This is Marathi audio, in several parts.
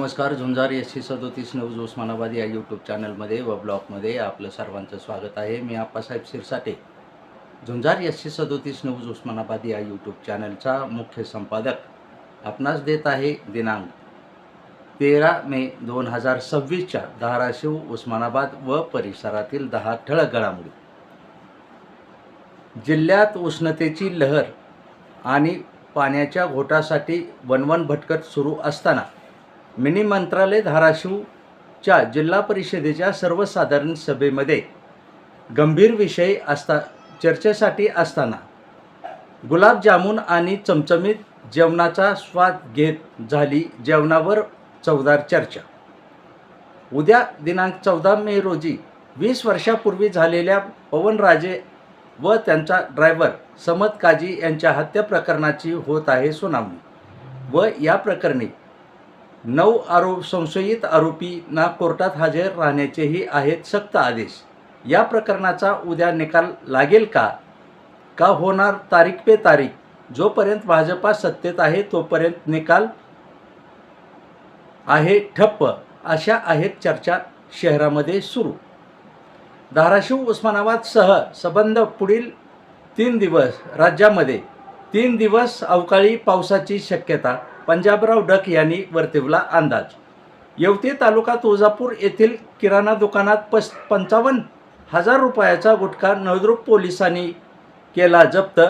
नमस्कार. झुंजार SC 37 न्यूज उस्मानाबाद या यूट्यूब चॅनलमध्ये व ब्लॉगमध्ये आपलं सर्वांचं स्वागत आहे. मी आप्पासाहेब शिरसाटे, झुंजार SC 37 न्यूज उस्मानाबाद या यूट्यूब चॅनलचा मुख्य संपादक आपणास देत आहे. दिनांक 13 मे 2026च्या धाराशिव, उस्मानाबाद व परिसरातील 10 ठळक घडामोडी. जिल्ह्यात उष्णतेची लहर आणि पाण्याच्या घोटासाठी वणवण भटकत सुरू असताना मिनी मंत्रालय धाराशिवच्या जिल्हा परिषदेच्या सर्वसाधारण सभेमध्ये गंभीर विषय चर्चेसाठी असताना गुलाबजामुन आणि चमचमीत जेवणाचा स्वाद घेत झाली जेवणावर चवदार चर्चा. उद्या दिनांक 14 मे रोजी 20 वर्षापूर्वी झालेल्या पवनराजे व त्यांचा ड्रायव्हर समद काजी यांच्या हत्या प्रकरणाची होत आहे सुनावणी व या प्रकरणी 9 संशयित आरोपींना कोर्टात हजर राहण्याचेही आहेत सक्त आदेश. या प्रकरणाचा उद्या निकाल लागेल का होणार तारीख पे तारीख. जोपर्यंत भाजपा सत्तेत आहे तोपर्यंत निकाल आहे ठप्प, अशा आहेत चर्चा शहरामध्ये सुरू. धाराशिव उस्मानाबादसह संबंध पुढील 3 दिवस राज्यामध्ये 3 दिवस अवकाळी पावसाची शक्यता. पंजाबराव डक यांनी वर्तवला अंदाज. येवती तालुका तुळजापूर येथील किराणा दुकानात 55,000 रुपयाचा गुटखा नळदुर्ग पोलिसांनी केला जप्त.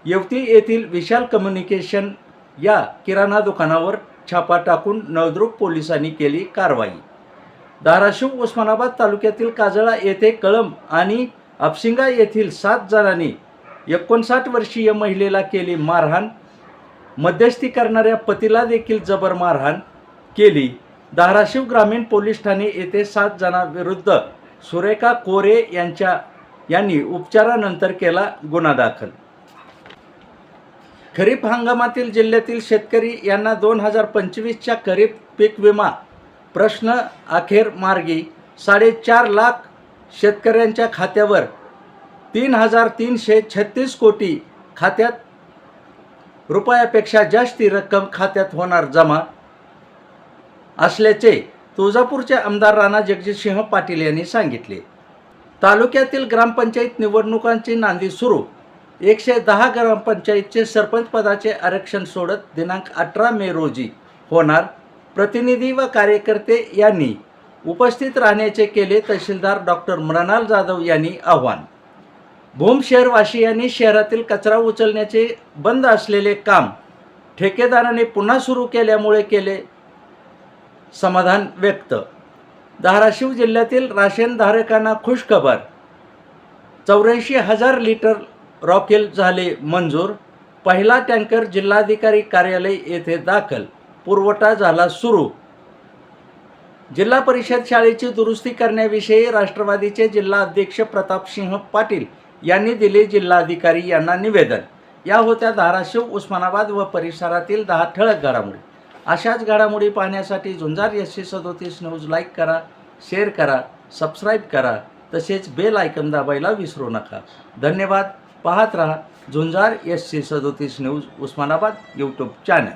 येवती येथील विशाल कम्युनिकेशन या किराणा दुकानावर छापा टाकून नळदुर्ग पोलिसांनी केली कारवाई. धाराशिव उस्मानाबाद तालुक्यातील काजळा येथे कळंब आणि अपसिंगा येथील 7 जणांनी 59 वर्षीय महिलेला केली मारहाण. मध्यस्थी करणाऱ्या पतीला देखील जबर मारहाण केली. धाराशिव ग्रामीण पोलीस ठाणे येथे 7 जणांविरुद्ध सुरेखा कोरे यांनी उपचारानंतर केला गुन्हा दाखल. खरीप हंगामातील जिल्ह्यातील शेतकरी यांना 2025च्या खरीप पीक विमा प्रश्न अखेर मार्गी. 4.5 लाख शेतकऱ्यांच्या खात्यावर 3,336 कोटी खात्यात रुपयापेक्षा जास्ती रक्कम खात्यात होणार जमा असल्याचे तुळजापूरचे आमदार राणा जगजितसिंह पाटील यांनी सांगितले. तालुक्यातील ग्रामपंचायत निवडणुकांची नांदी सुरू. 110 ग्रामपंचायतचे सरपंच पदाचे आरक्षण सोडत दिनांक 18 मे रोजी होणार. प्रतिनिधी व कार्यकर्ते यांनी उपस्थित राहण्याचे केले तहसीलदार डॉक्टर मृणाल जाधव यांनी आवाहन. भूम शहरवासियांनी शहरातील कचरा उचलण्याचे बंद असलेले काम ठेकेदाराने पुन्हा सुरू केल्यामुळे केले समाधान व्यक्त. धाराशिव जिल्ह्यातील राशनधारकांना खुशखबर. 84,000 लिटर रॉकेल झाले मंजूर. पहिला टँकर जिल्हाधिकारी कार्यालय येथे दाखल. पुरवठा झाला सुरू. जिल्हा परिषद शाळेची दुरुस्ती करण्याविषयी राष्ट्रवादीचे जिल्हा अध्यक्ष प्रतापसिंह पाटील यांनी दिले जिल्हाधिकारी यांना निवेदन. या होत्या धाराशिव, उस्मानाबाद व परिसरातील 10 ठळक घडामोडी. अशाच घडामोडी पाहण्यासाठी झुंजार SC 37 न्यूज लाईक करा, शेअर करा, सबस्क्राईब करा, तसेच बेल आयकॉन दाबायला विसरू नका. धन्यवाद. पाहत रहा झुंजार SC 37 news Osmanabad YouTube channel.